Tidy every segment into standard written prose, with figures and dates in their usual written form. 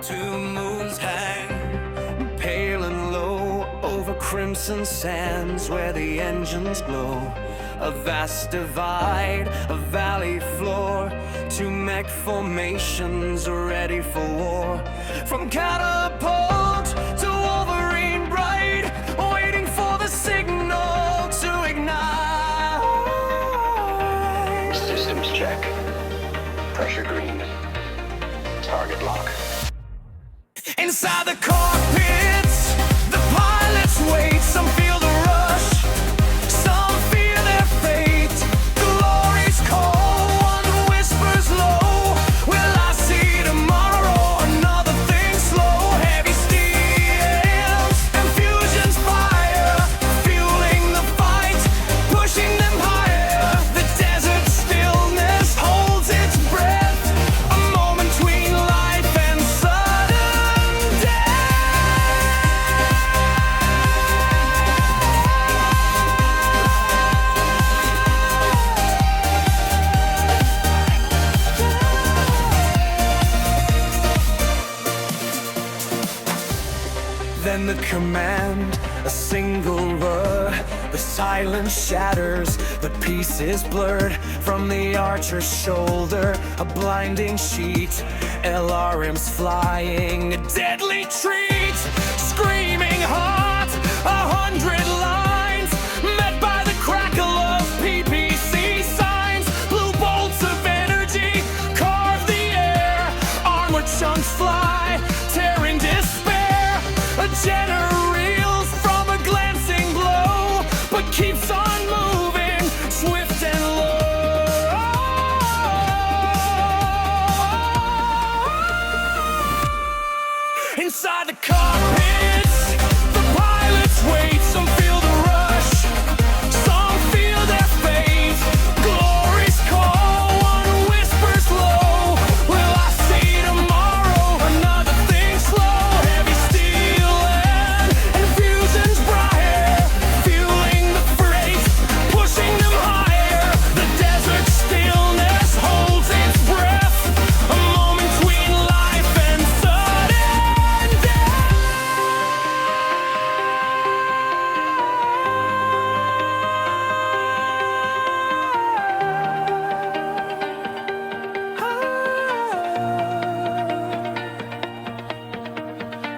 Two moons hang, pale and low, over crimson sands where the engines glow. A vast divide, a valley floor, two mech formations ready for war. From catapult to Wolverine bright, waiting for the signal to ignite. Systems check. Pressure green. Target lock. Inside the cockpits, the pilots wait. Some feel the rush, some fear their fate. Glory's call, one whispers low. Will I see tomorrow? Another thing slow. Heavy steels and fusion's fire, fueling the fight, pushing them higher. The desert stillness holds its breath, a moment between life and sudden death. Then the command, a single word. The silence shatters, the pieces blurred. From the archer's shoulder, a blinding sheet. LRM's flying, a deadly treat. Screaming heart, 100 lines, met by the crackle of PPC signs. Blue bolts of energy carve the air. Armor chunks fly, tearing despair. A Jenner reels from a glancing blow, but keeps on moving, swift and low. Inside the cockpits, the pilots wait. Some feel the rush, some feel their fate. Glory's call, one whispers low. Will I see tomorrow? Another thing slow. Heavy steel and fusion's bright, fueling the freight, pushing them higher. The desert stillness holds its breath, a moment between life and sudden death.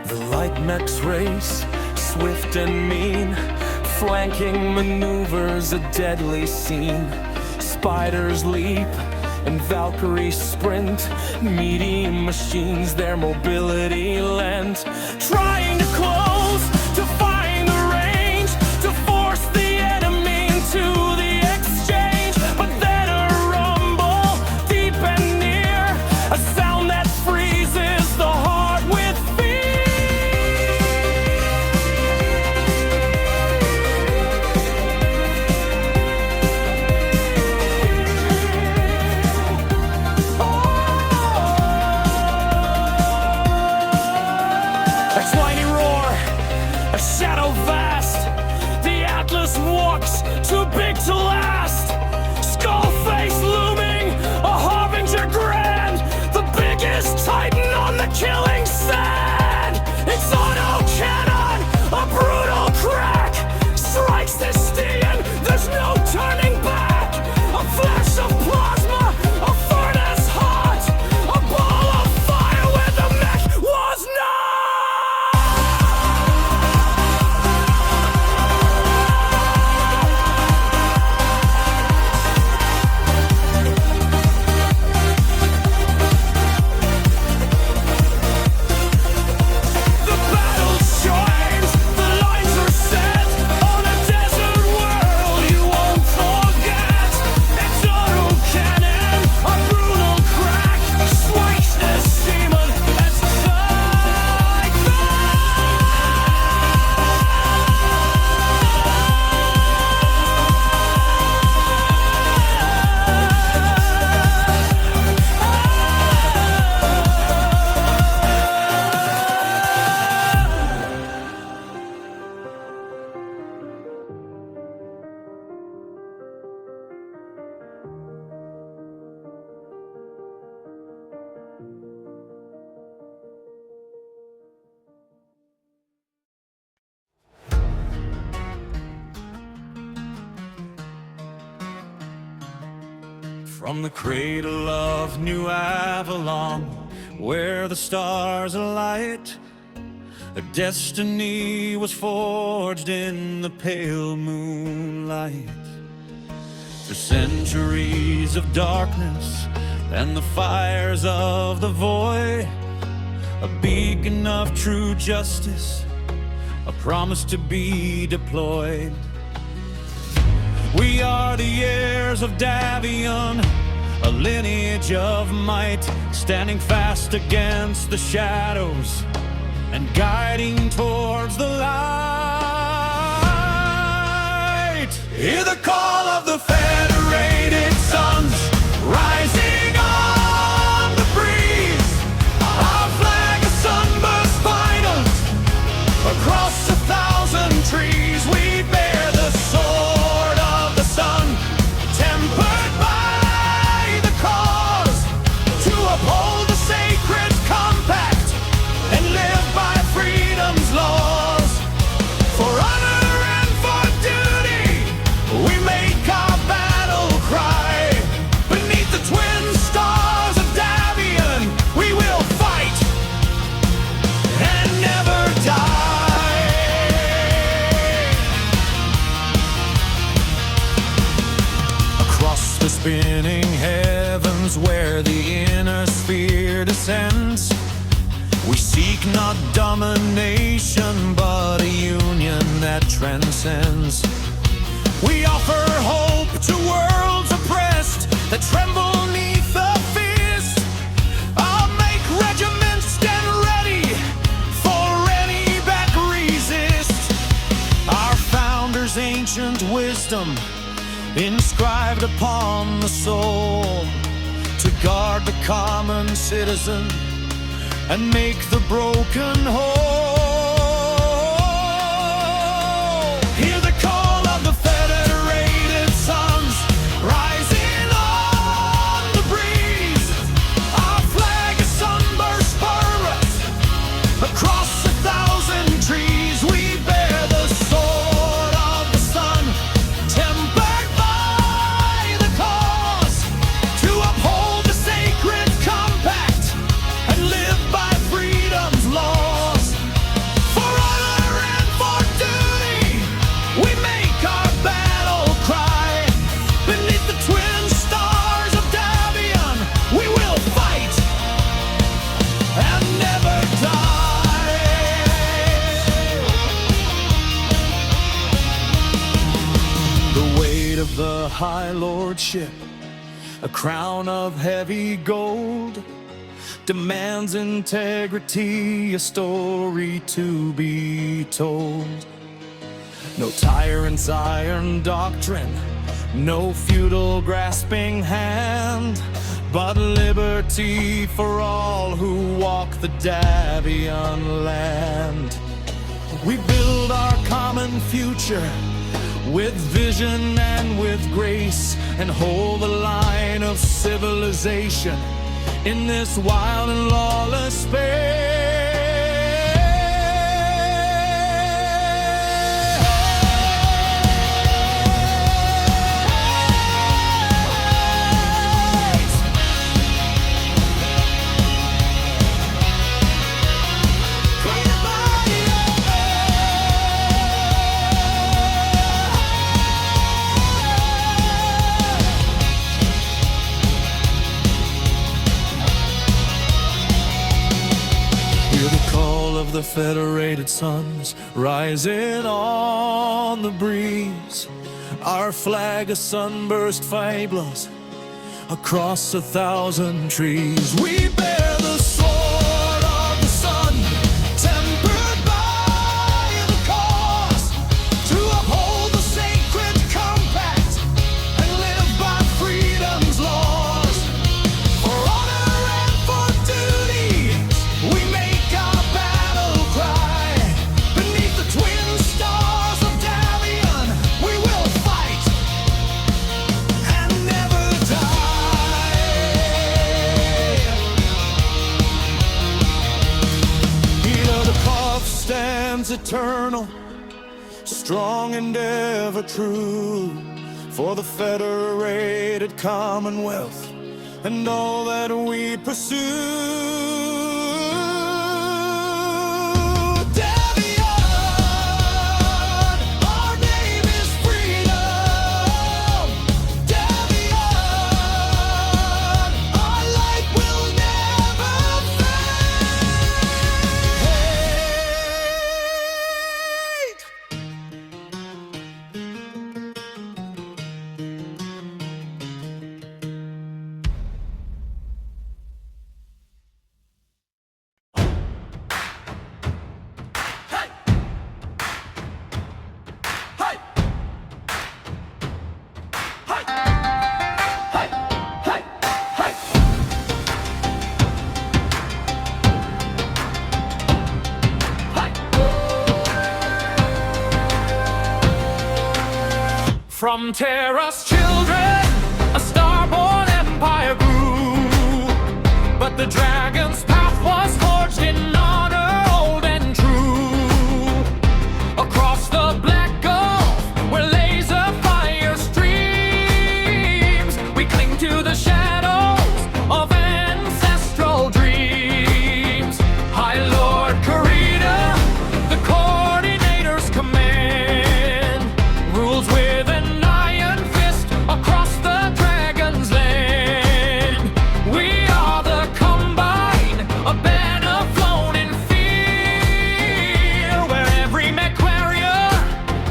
The light mechs race, swift and mean, flanking maneuvers, a deadly scene. Spiders leap and Valkyries sprint, meaty machines their mobility lent. Trying to close, to find the range, to force the enemy into the exchange. But then a rumble, deep and near, a sound that freezes the heart with fear. A tiny roar, From the cradle of New Avalon, where the stars alight, a destiny was forged in the pale moonlight. Through centuries of darkness and the fires of the void, a beacon of true justice, a promise to be deployed. We are the heirs of Davion, a lineage of might, standing fast against the shadows and guiding towards the light. Hear the call of the federated suns, rising on the breeze. Our flag, a sunburst finals, across 1,000 trees. We bear the sword of the sun, tempered by the cause, to uphold the sacred compact and live by freedom's laws. For honor and for duty, we make our battle cry. Beneath the twin stars of Davion, we will fight and never die. Across the spinning heavens, where the inner sphere descends, we seek not domination, but a union that transcends. We offer hope to worlds oppressed that tremble neath the fist. I'll make regiments stand ready for any that resist. Our founders' ancient wisdom inscribed upon the soul, to guard the common citizen and make the broken whole. Hear the call of the federated suns, rising on the breeze. Our flag is sunburst forest, across 1,000 trees. We bear the sword of the sun, tempered by the cause, to uphold the sacred compact and live by freedom's laws. For honor and for duty, we make our battle cry. Beneath the twin stars of Davion, we will fight and never die. The weight of the high lordship, a crown of heavy gold, demands integrity, a story to be told. No tyrant's iron doctrine, no feudal grasping hand, but liberty for all who walk the Davion land. We build our common future with vision and with grace, and hold the line of civilization in this wild and lawless space. The federated suns, rising on the breeze. Our flag, a sunburst fibers, across 1,000 trees. We bear the sword of the sun, tempered by the cause, to uphold the sacred compact and live by freedom's laws. For honor and for duty, we make our battle cry. Beneath the twin stars of Davion, we will fight and never die. Here the cause stands eternal, strong and ever true. for the federated commonwealth and all that we pursue. From Terra's children, a star-born empire grew, but the dragon's path was forged in honor, old and true. Across the Black Gulf, where laser fire streams, we cling to the shadows of ancestral dreams. High Lord Karita, the coordinator's command, rules with an across the dragon's land. We are the Combine, a banner flown in fear, where every mech warrior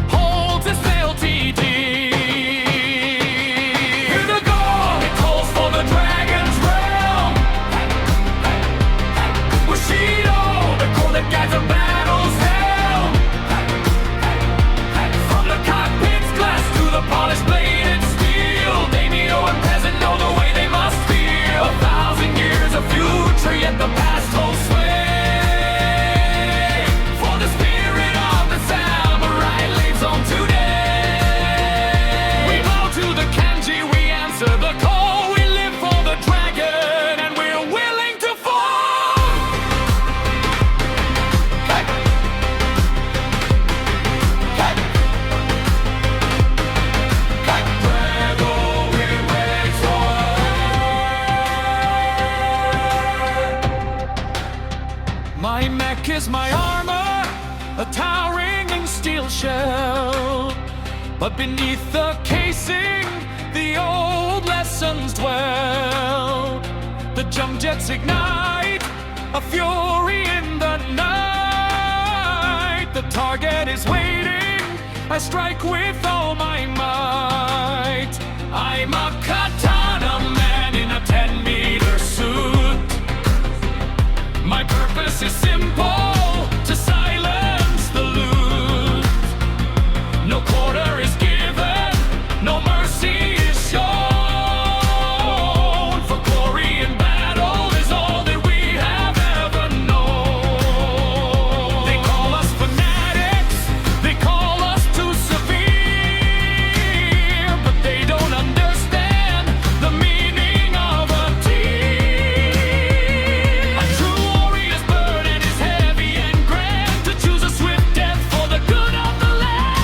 holds his fealty dear. Hear the gong, it calls for the dragon's realm. Bushido, the core that guides a battle's helm. From the cockpit's glass to the polished blade, future, yet the past holds sway. For the spirit of the samurai lives on today. We bow to the kanji, we answer the call. We live for the dragon, and we're willing to fall. Hey. Hey. Hey. Dragon, we wait for. My mech is my armor, a towering steel shell. But beneath the casing, the old lessons dwell. The jump jets ignite, a fury in the night. The target is waiting, I strike with all my might. I'm a katana man in a 10-meter suit. My purpose is simple, to silence the loot. No quarter is given, no mercy is shown. For glory in battle is all that we have ever known. They call us fanatics, they call us too severe, but they don't understand the meaning of a team. A true warrior's burden is heavy and grand, to choose a swift death for the good of the land.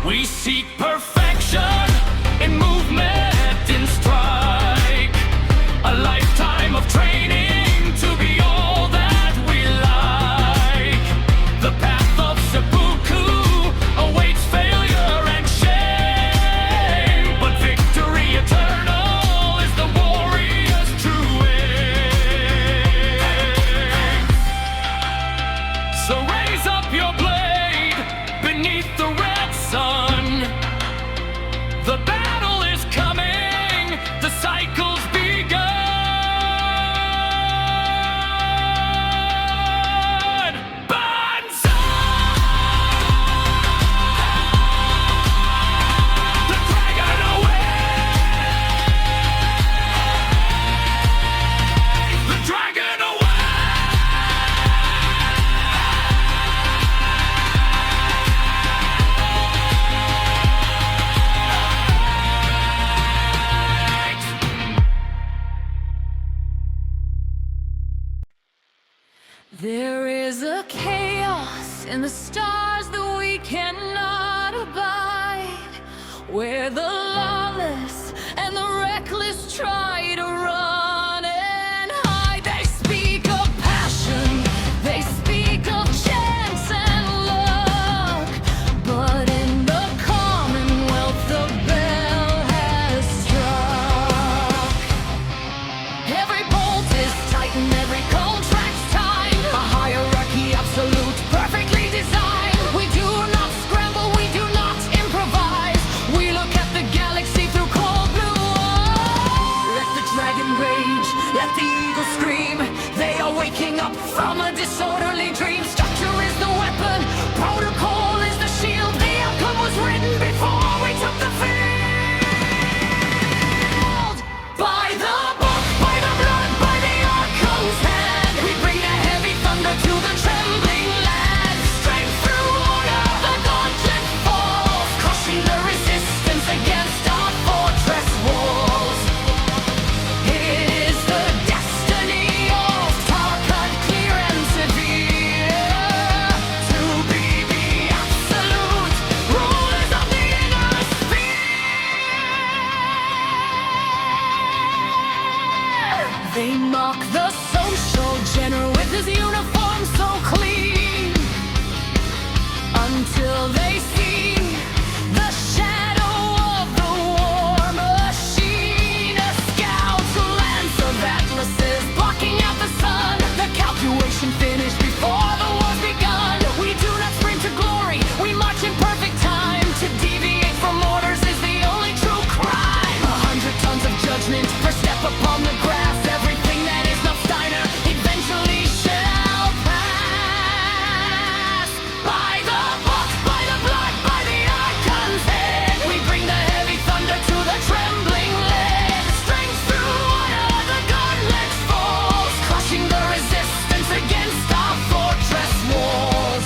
We seek perfection in movement, in strike, a lifetime of training to be all that we like. The path of seppuku awaits failure and shame, but victory eternal is the warrior's true aim. So raise up your blade beneath the red sun. The battle is coming, the cycle's begun. Banzai! The dragon away! The dragon away! There is a chaos in the stars. stars that we cannot abide, where the lawless and the reckless try to run and hide. They speak of passion, they speak of chance and luck, but in the Commonwealth the bell has struck. Every bolt is tightened, every contract's timed, a hierarchy absolute, perfectly designed. We do not scramble, we do not improvise. We look at the galaxy through cold blue eyes. Let the dragon rage, let the eagle scream. They are waking up from a disorderly dream. Structure is the weapon, protocol is the shield. The outcome was written before we took the field. By the book, by the blood, by the Archon's hand, we bring the heavy thunder to the trembling land. Strength through order, the gauntlet falls, crushing the resistance against our fortress walls. It is the destiny of Tarkat, clear and severe, to be the absolute rulers of the inner sphere. They mock the social general with his uniform so clean, until they see the shadow of the war machine. A scout lance of atlases blocking out the sun. The calculation finished before the war's begun. We do not sprint to glory, we march in perfect time. To deviate from orders is the only true crime. 100 tons of judgment per step upon the grass. Everything that is not Steiner eventually shall pass. By the book, by the blood, by the Archon's head, we bring the heavy thunder to the trembling lead. Strength through order, the gauntlet falls, crushing the resistance against our fortress walls.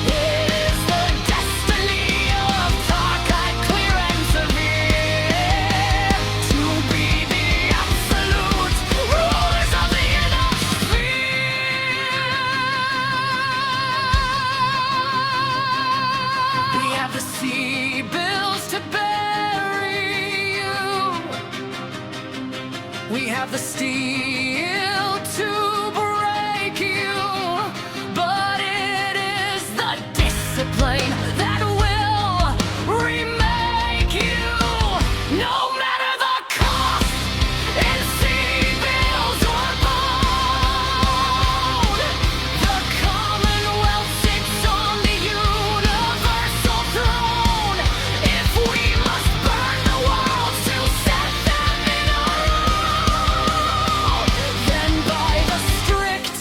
It is the destiny of Tarkat, clear and severe, to be the absolute rulers of the inner sphere. We have the sea bills to bury you. We have the steel to break you, but it is the discipline that will remake you, no matter the cost, in sea bills or bone. The Commonwealth sits on the universal throne. If we must burn the world to set them in a row, then by the strict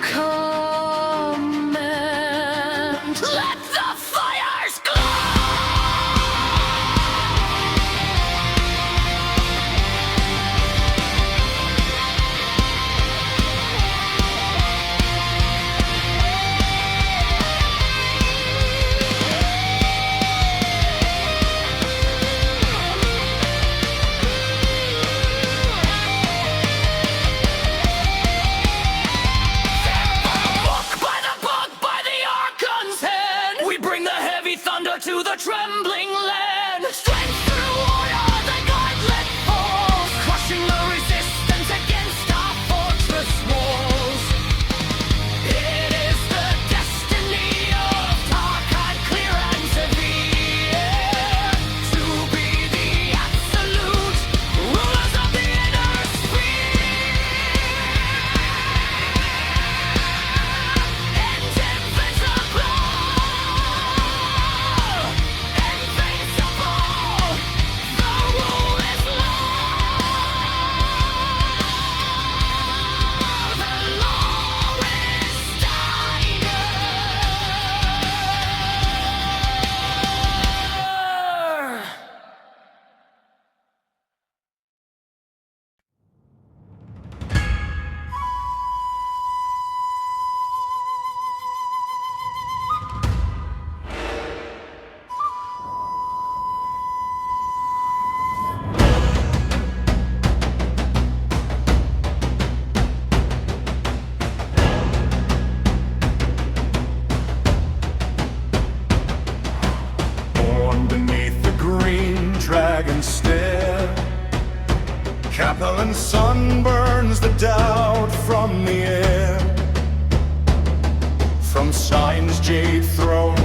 command, let the fires glow. By the book, by the Archon's hand, we bring the heavy thunder to the trembling land. Strength through order, the gauntlet falls, crushing the resistance against our fortress walls. It is the destiny of Tarkat, clear and severe, to be the absolute rulers of the inner sphere. Invincible, invincible. Capellan sun burns the doubt from the air. From Stein's jade throne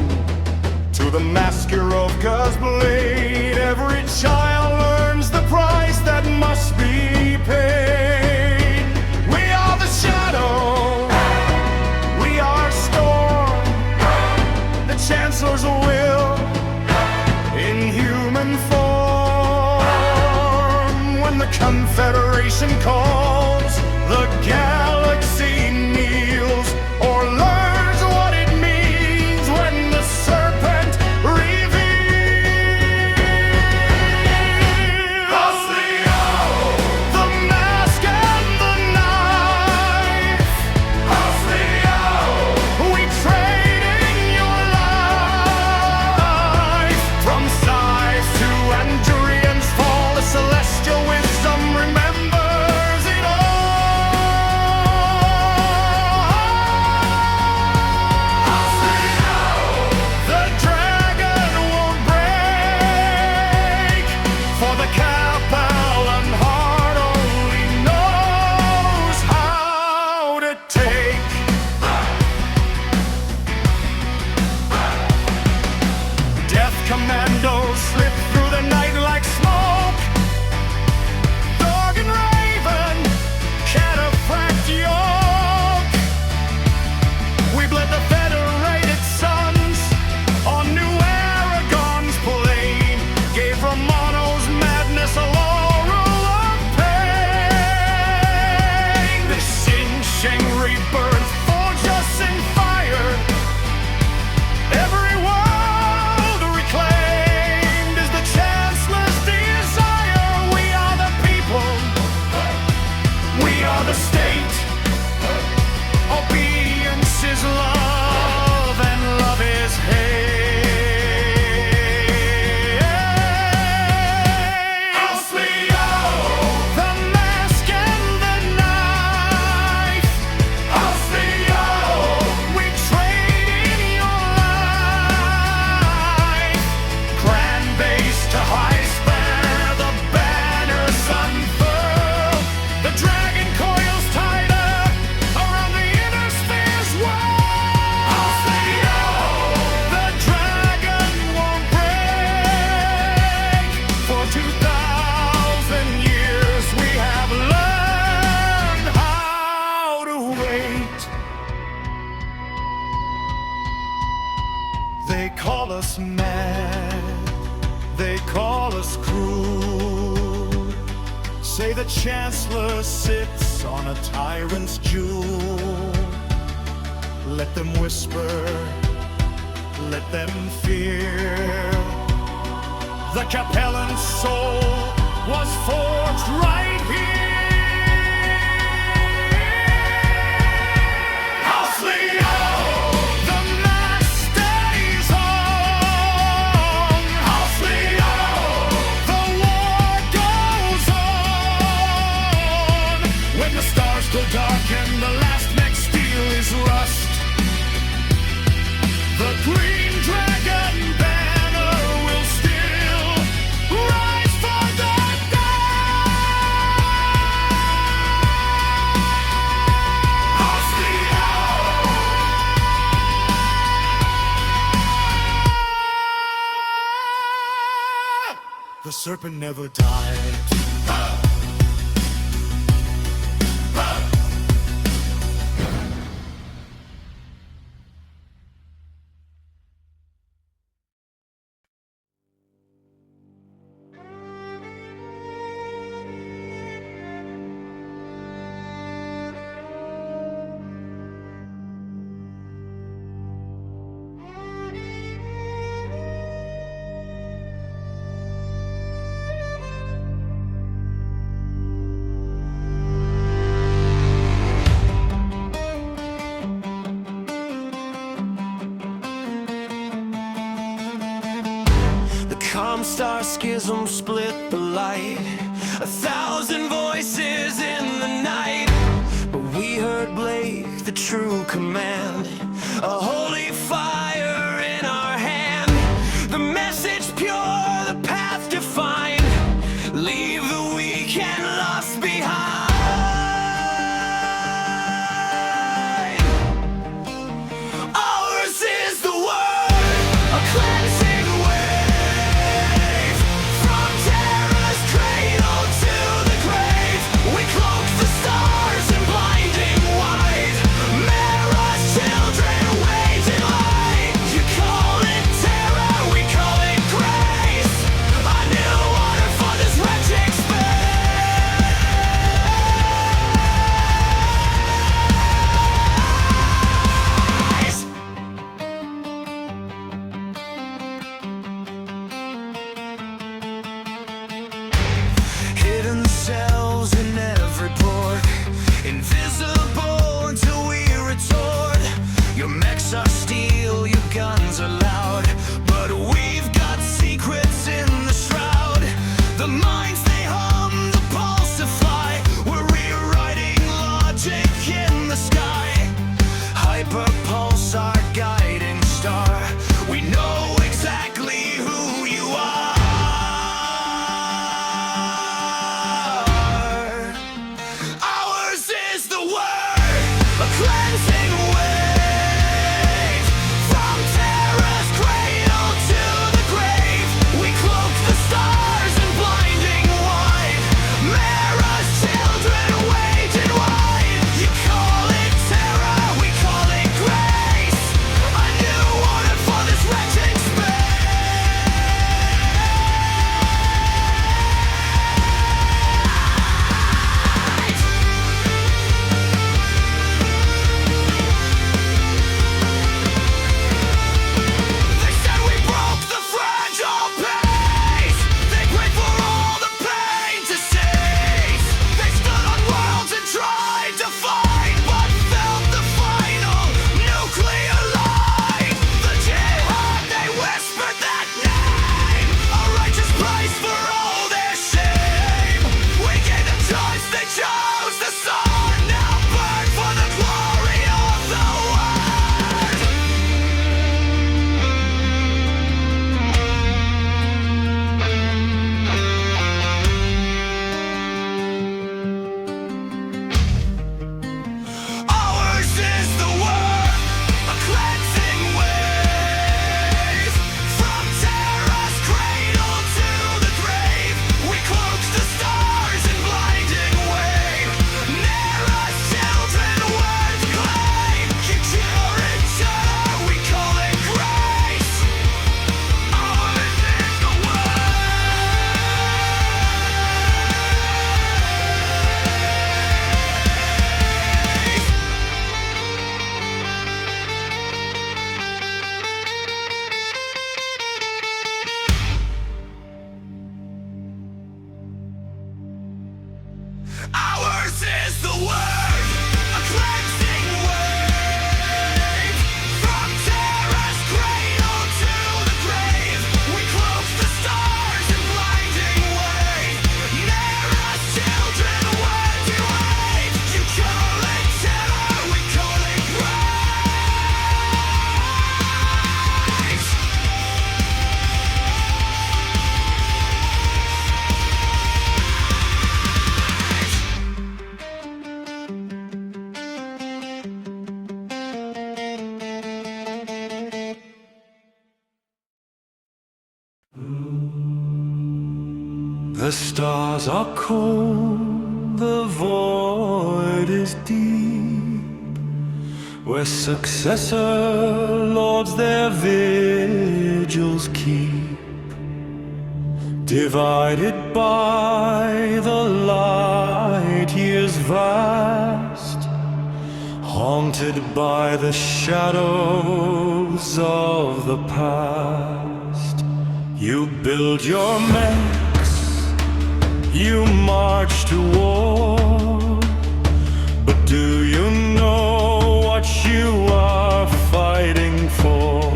to the Maskerovka's blade, every child learns the price that must be paid. We are the shadow, we are storm, the Chancellor's will in human form. When the Confederation calls, the galaxy kneels or learns what it means when the serpent reveals. Oslio, the mask and the knife. Oslio, we trade in your life. From size to Andurian's fall, the celestial wisdom remembers it all. The dragon won't break, for the Capellan heart only knows how to take. Death commandos slip through the night like smoke. Dog and raven, cataphract yoke. We bled the federated sons on New Aragon's plain, gave Romano's madness a laurel of pain. The Xinjiang rebirth forged us in fire. Every world reclaimed is the Chancellor's desire. We are the people, we are the state. Obedience is love and love is hate. Oslio, the mask and the knife. Oslio, we trade in your life. Grand base to high spire, the banners unfurl. The dragon coils tied up around the inner sphere's world. Oslio, the dragon won't break. For 2,000 years we have learned how to wait. They call us mad, they call us cruel. Say the Chancellor sits on a tyrant's jewel. Let them whisper, let them fear. The Capellan soul was forged right here. Oslio, the mask stays on. Oslio, the war goes on. When the stars go dark and the last next steel is rust, the green dragon banner will still rise for the day. Oslio, the serpent never died. Comstar schism split the light, 1,000 voices in the night. But we heard Blake, the true command, a holy fire in our hand. The message pure, the path defined. Leave the weak and lost behind. The stars are cold, the void is deep, where successor lords their vigils keep, divided by the light years vast, haunted by the shadows of the past. You build your mechs, you march to war, but do you know what you are fighting for?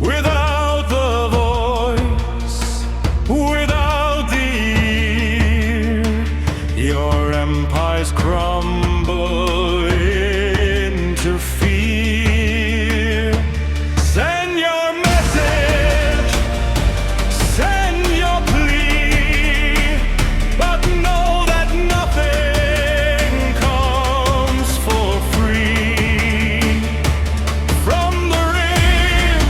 Without the voice, without the ear, your empires crumble into fear. Send your message, send your plea, but know that nothing comes for free. From the rim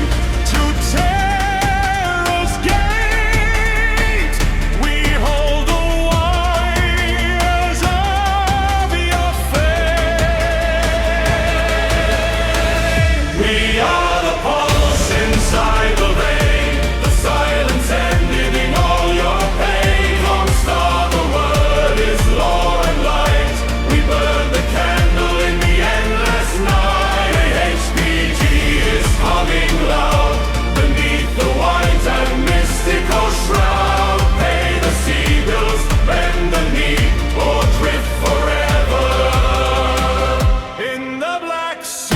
to terror's gate, we hold the wires of your fate. We are the pulse inside the vein, the silence ending all your pain. Long star, the word is law and light. We burn the candle in the endless night. HPG is humming loud beneath the white and mystical shroud. Pay the sea bills, bend the knee, or drift forever in the Black Sea.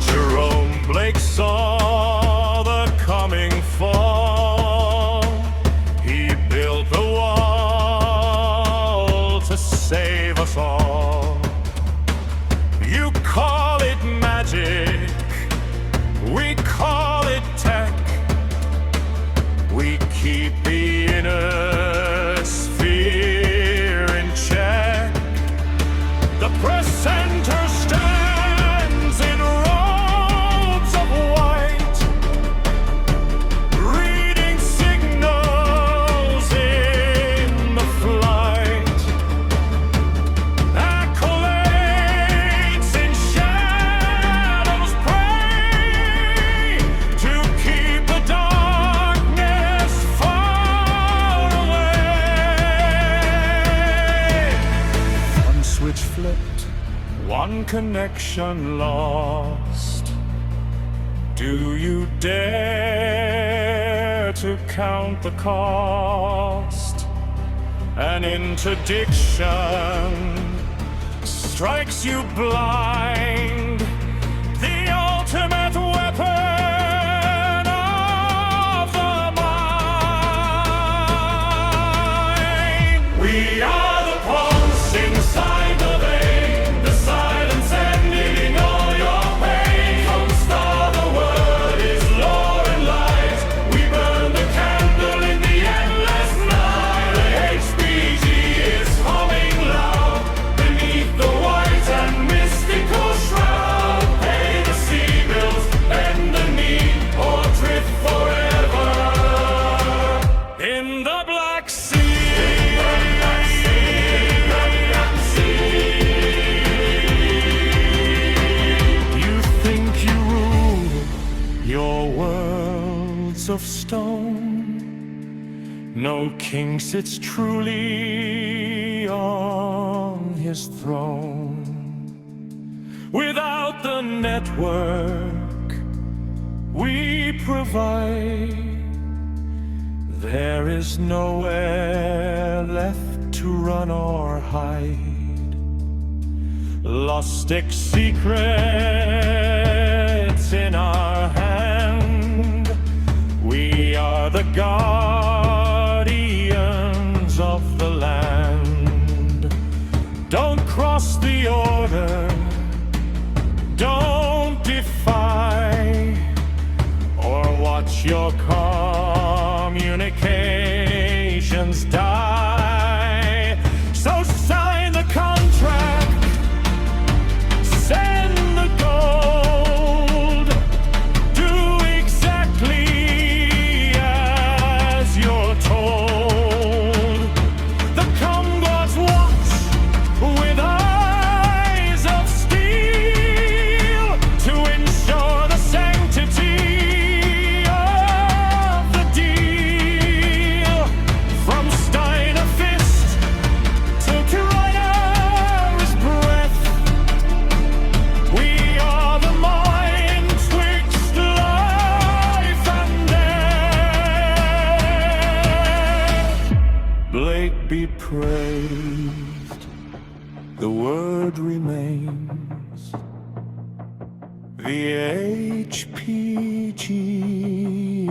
Jerome Blake saw the coming fall. He built the wall to save us all. You call it magic, we call it tech. We keep the inner sphere in check. The press center stands in robes of white, reading signals in the flight. Accolades in shadows pray to keep the darkness far away. One switch flipped, one connection lost. Do you dare to count the cost? An interdiction strikes you blind, the ultimate weapon of the mind. We are the pulse inside the vein, the silence ending all your pain. From star, the word is law and light. We burn the candle in the endless night. The HPG is humming loud beneath the white and mystical shroud. Pay the sea bills, bend the knee, or drift forever in the Black Sea. You think you rule your worlds of stone? No king sits truly on his throne. Without the network we provide, there is nowhere left to run or hide. Lost secrets in our hand, we are the guardians of the land. Don't cross the order, don't defy, or watch your communications die. So sign the contract, send the gold. the word remains. The HPG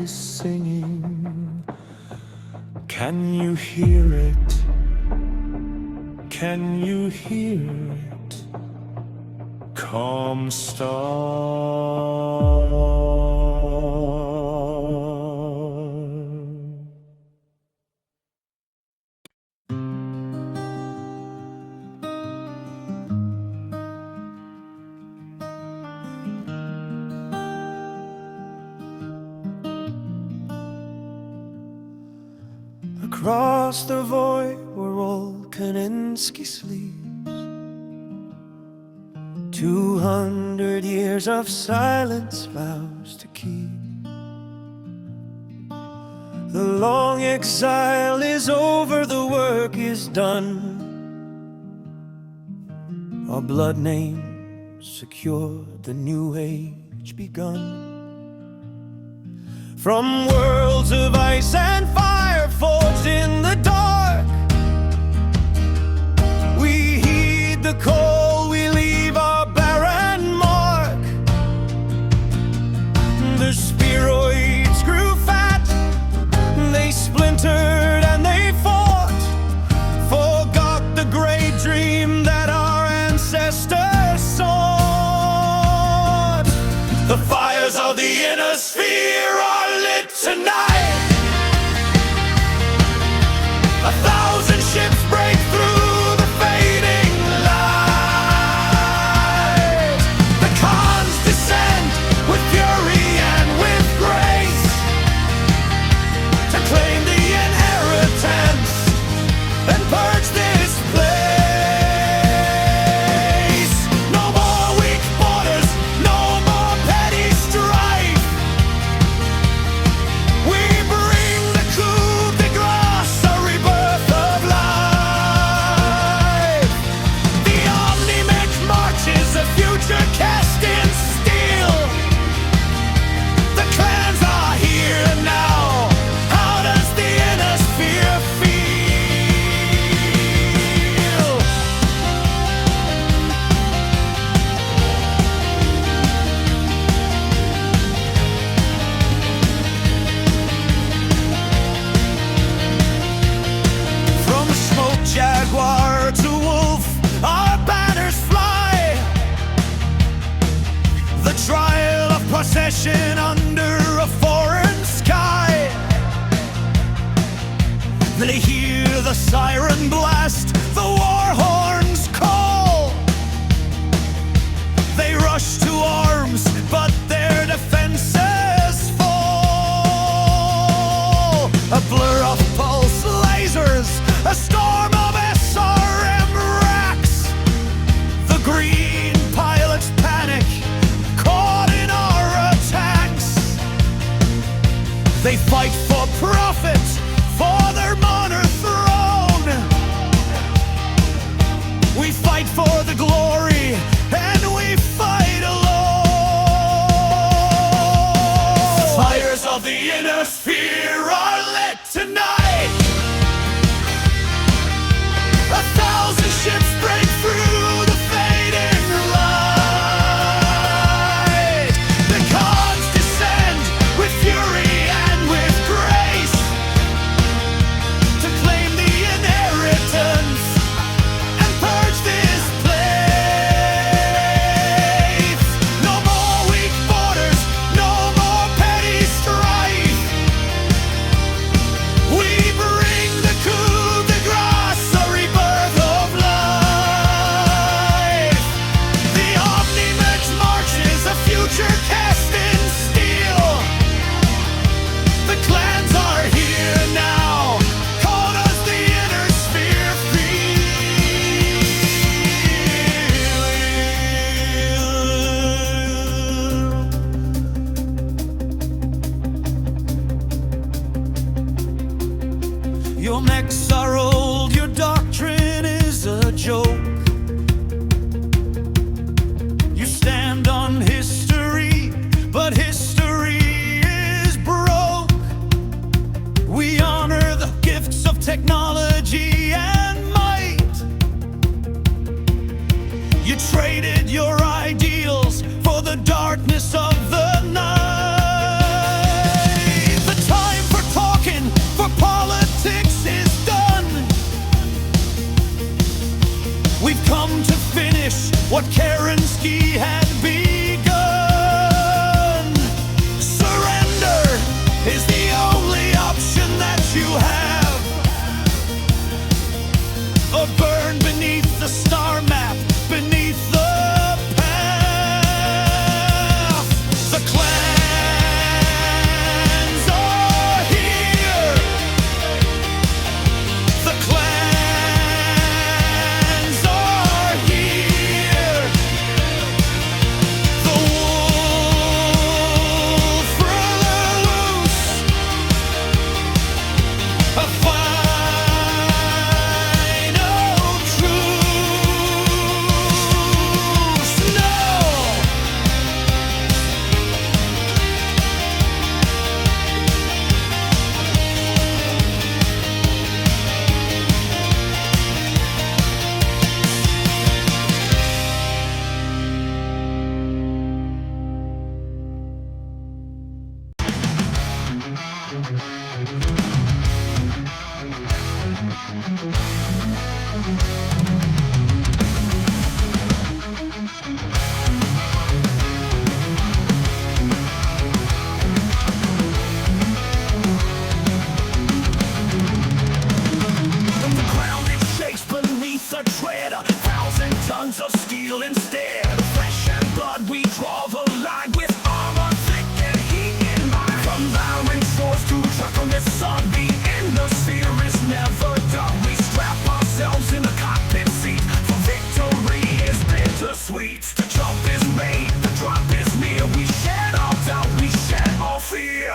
is singing. Can you hear it? Can you hear it? Comstar. Across the void where old Kaninsky sleeps, 200 years of silence vows to keep. The long exile is over, the work is done. Our blood names secured, the new age begun. From worlds of ice and fire forged in the dark, we heed the call, we leave our barren mark. The spheroids grew fat, they splintered and they fought, forgot the great dream that our ancestors sought. The fires of the inner sphere are lit tonight. 1,000 ships break through the fading light. The cons descend with fury and with grace to claim the inheritance and purge this place. No more weak borders, no more petty strife. We bring the coup de grace, a rebirth of life. The Omnimet marches, a future cast in steel. The clans are here now. How does the inner sphere feel? From smoke jaguar to wolf, our banners fly. The trial of procession under a foreign sky. They hear the siren blast, the war horns call. They rush to arms, but their defenses fall. A blur of pulse lasers, a storm of SRM racks. The green pilots panic, caught in our attacks. They fight for profit, for their honor throne. We fight for the glory, and we fight alone. The fires of the inner sphere are lit tonight. 1,000 ships break through the fading light. The cons descend with fury and with grace to claim the inheritance and purge this place. You traded your ideals for the darkness of the night. The time for talking, for politics is done. We've come to finish what Kerensky had begun. Surrender is the only option that you have, or burn beneath the star map, beneath the path. The clans are here. The clans are here. The wolf brother loose. A final truce. No. The ground it shakes beneath the tread, 1,000 tons of steel instead. Flesh and blood, we draw the line with armor thick and heat in mind. From Lowering shores to Chuckalus sun, the sphere is never done. We strap ourselves in the cockpit seat, for victory is bittersweet. The jump is made, the drop is near. We shed all doubt, we shed all fear.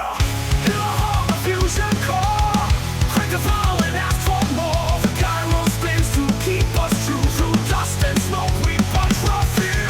In the heart of fusion core, crank the fall and ask for more. The gyro spins to keep us true. Through dust and smoke we punch our fear.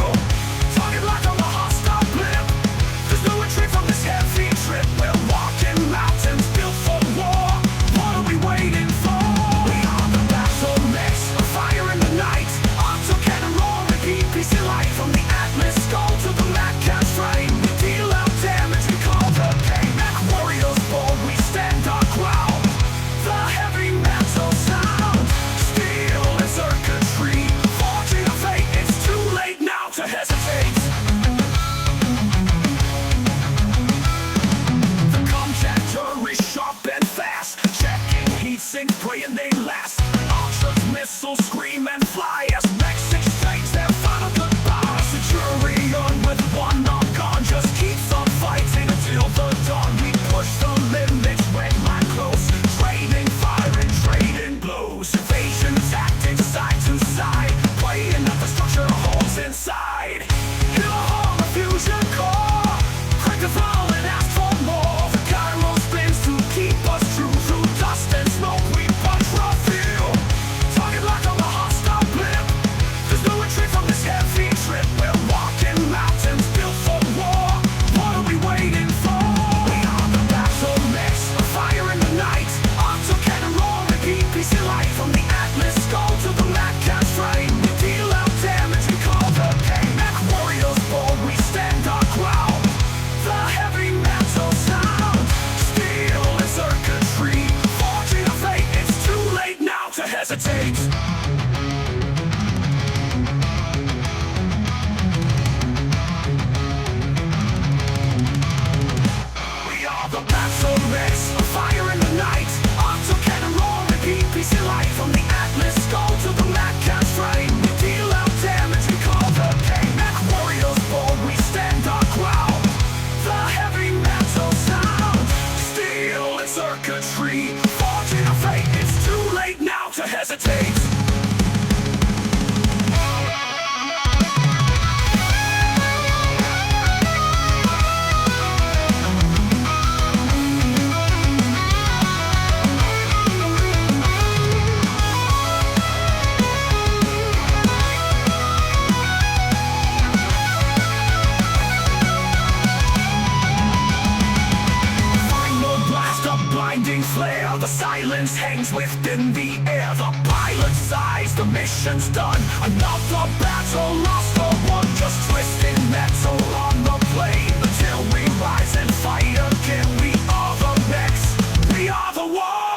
mission's done. Another battle lost or won, just twisted metal on the blade. Until we rise and fight again, we are the next, we are the war.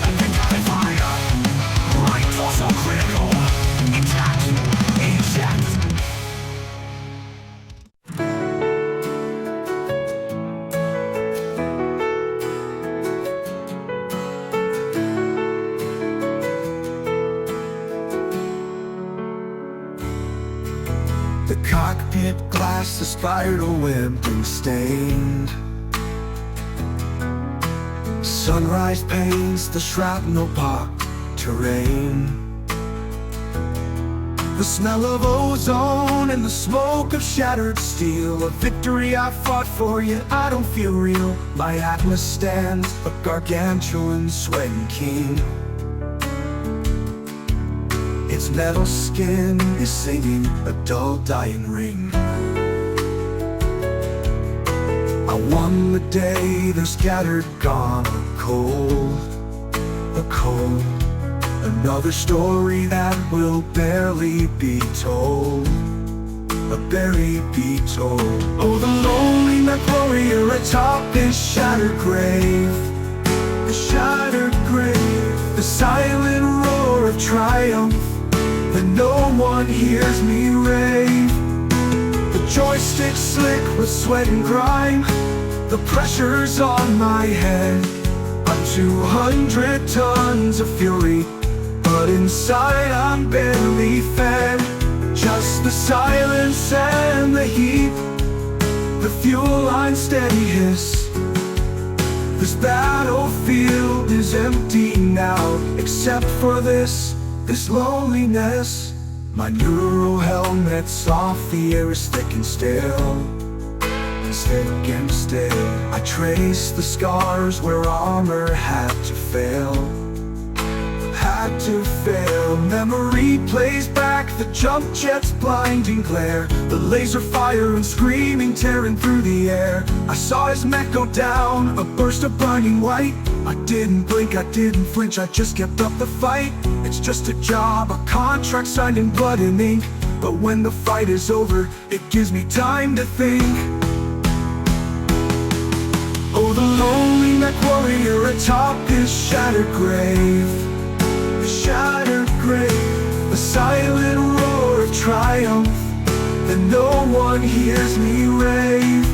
And then got fire, right torso critical, intact, eject. The cockpit glass, the spiral web blue stained. Sunrise paints the shrapnel pocked terrain. The smell of ozone and the smoke of shattered steel. A victory I fought for, yet I don't feel real. My Atlas stands, a gargantuan sweating king. Its metal skin is singing a dull dying ring. I won the day, they're scattered, gone, a cold. Another story that will barely be told, barely be told. Oh, the lonely Mech warrior atop this shattered grave, the shattered grave, the silent roar of triumph. That no one hears me rave. The joystick slick with sweat and grime. The pressure's on my head. I'm 200 tons of fury, but inside I'm barely fed. Just the silence and the heat, the fuel line steady hiss. This battlefield is empty now, except for this loneliness. My neural helmet's off, the air is thick and stale. Thick and stale. I trace the scars where armor had to fail. Had to fail. Memory plays back the jump jet's blinding glare. The laser fire and screaming tearing through the air. I saw his mech go down, a burst of burning white. I didn't blink, I didn't flinch, I just kept up the fight. It's just a job, a contract signed in blood and ink. But when the fight is over, it gives me time to think. Oh, the lonely Mech warrior atop his shattered grave, the shattered grave, the silent roar of triumph. That no one hears me rave.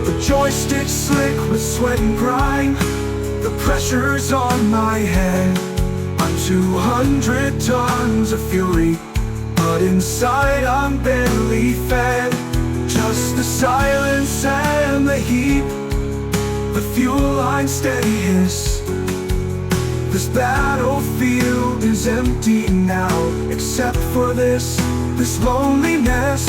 The joystick slick with sweat and grime. The pressure's on my head. I'm 200 tons of fury, but inside I'm barely fed. Just the silence and the heat, the fuel line steady hiss. This battlefield is empty now, except for this loneliness.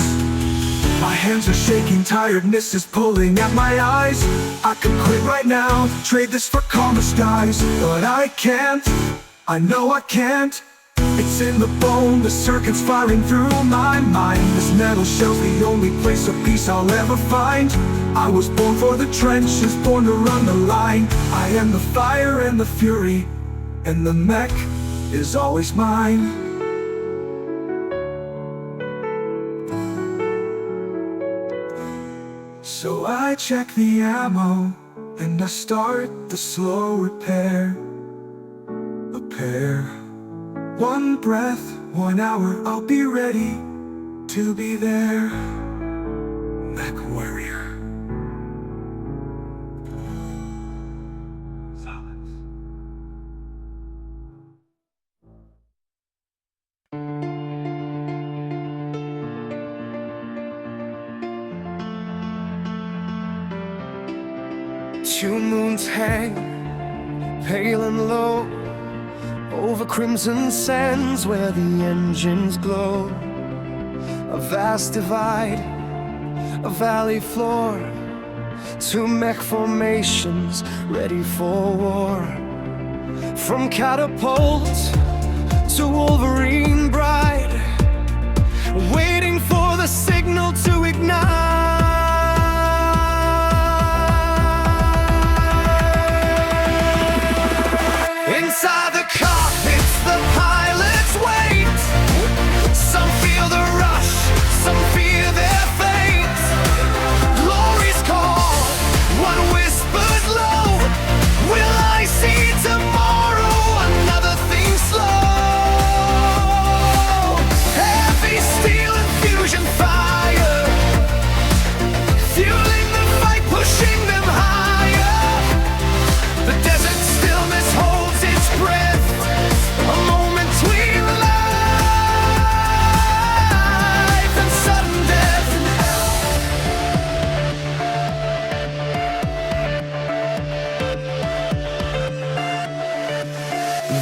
My hands are shaking, tiredness is pulling at my eyes. I could quit right now, trade this for calmer skies. But I can't, I know I can't. It's in the bone, the circuits firing through my mind. This metal shell's the only place of peace I'll ever find. I was born for the trenches, born to run the line. I am the fire and the fury, and the mech is always mine. So I check the ammo, and I start the slow repair. One breath, 1 hour, I'll be ready to be there. Mech warrior. Silence. Two moons hang, pale and low, over crimson sands where the engines glow. A vast divide, a valley floor, two mech formations ready for war. From catapult to Wolverine bride, waiting for the signal to ignite. In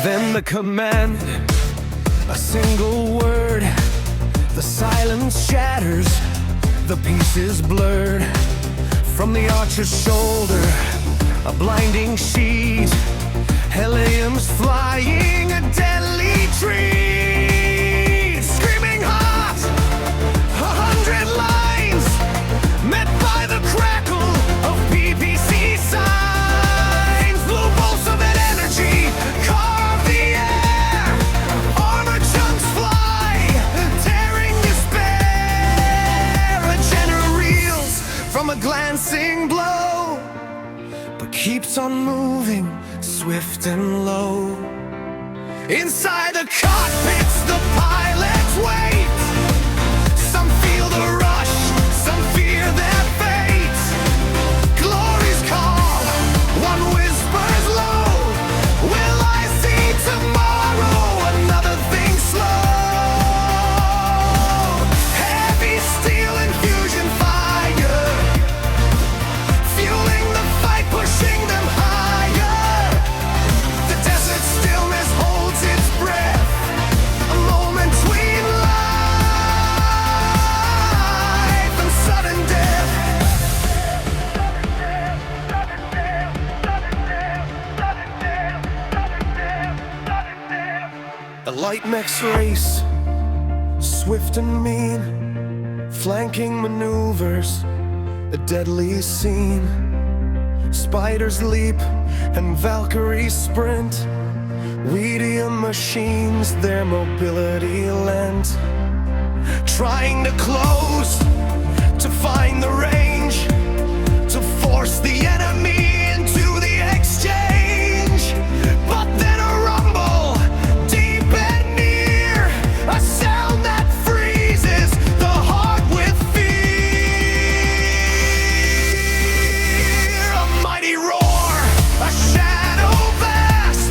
Then the command, a single word. The silence shatters, the pieces blurred. From the archer's shoulder, a blinding sheet. Helium's flying, a deadly treat. Screaming hot, 100 lines, met by the crackle of PPC signs. Blue bolts of that energy carve the air. Armor chunks fly, tearing despair. A general reels from a glancing blow, but keeps on moving, swift and low. Inside the cockpits, the pilots wait. Some feel the rush, some fear their fate. Glory's call, one whispers low. Will I see tomorrow another thing slow? Heavy steel infusion fire, fueling the fight, pushing them higher. The desert stillness holds its breath, a moment between life and sudden death. A light mech's race, swift and mean, flanking maneuvers, a deadly scene. Spiders leap and Valkyries sprint, Weedium machines their mobility lent. Trying to close, to find the range, to force the enemy into the exchange. But then a rumble, deep and near, a sound that freezes the heart with fear. A mighty roar, a shadow vast.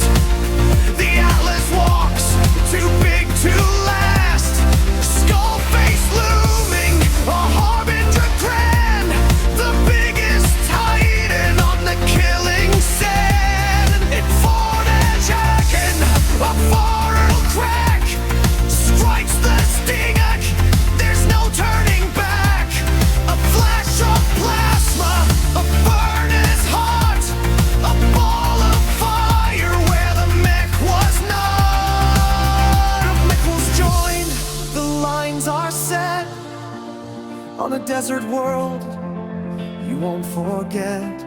The Atlas walks, too big to last. Skull face looming, a harbinger grand. The biggest titan on the killing sand. It fought edge hacking, a foreign crack. Strikes the Stingak, there's no turning back. A flash of plasma, a burn is hot. A ball of fire where the mech was not. Michael's joined, the lines are set. On a desert world you won't forget.